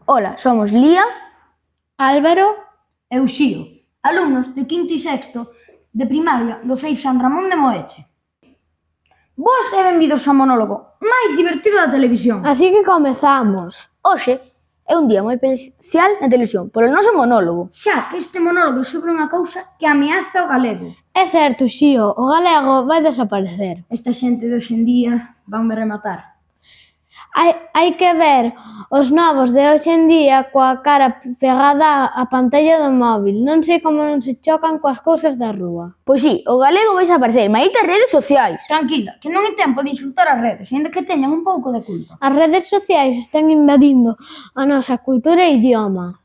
Ola, somos Lía, Álvaro e Uxío, alumnos de quinto e sexto de primaria do CEIP San Ramón de Moeche. Vos e benvidos ao monólogo máis divertido da televisión. Así que comezamos. hoxe é un día moi especial na televisión polo noso monólogo. Xa que este monólogo é sobre unha cousa que ameaza o galego. É certo, Xío, o galego vai desaparecer. Esta xente de hoxe en día vanme rematar. Hai que ver os novos de hoxe en día coa cara pegada á pantalla do móvil. Non sei como non se chocan coas cousas da rúa. Pois sí, o galego vai desaparecer, malditas redes sociais. Tranquila, que non é tempo de insultar as redes, ainda que teñan un pouco de culpa. As redes sociais están invadindo a nosa cultura e idioma.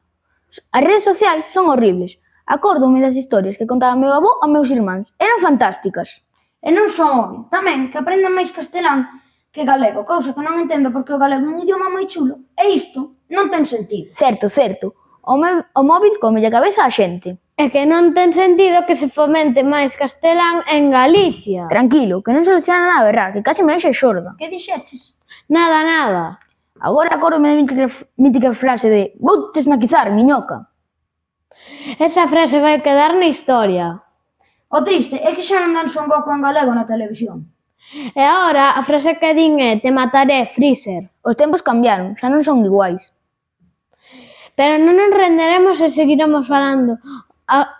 As redes sociais son horribles. Acórdome das historias que contaba meu avó a meus irmáns. Eran fantásticas. E non só home, tamén que aprendan máis castelán que galego, cousa que non entendo porque o galego é un idioma moi chulo e isto non ten sentido. Certo, certo. O móvil comelle a cabeza a xente. É que non ten sentido que se fomente máis castelán en Galicia. Tranquilo, que non soluciona nada, verdad? Que case me deixa xorda. Que dixeches? Nada. Agora acórdome da mítica frase de vou te esnaquizar, miñoca. Esa frase vai quedar na historia. O triste é que xa non dan Son Goku en galego na televisión. E agora a frase que din é te mataré, Freezer. Os tempos cambiaron, xa non son iguais. Pero non nos renderemos e seguiremos falando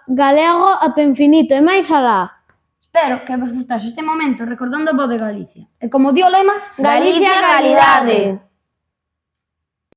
galego ata o infinito e máis alá. Espero que vos gustase este momento recordando a voz de Galicia. E como di o lema, Galicia, calidade.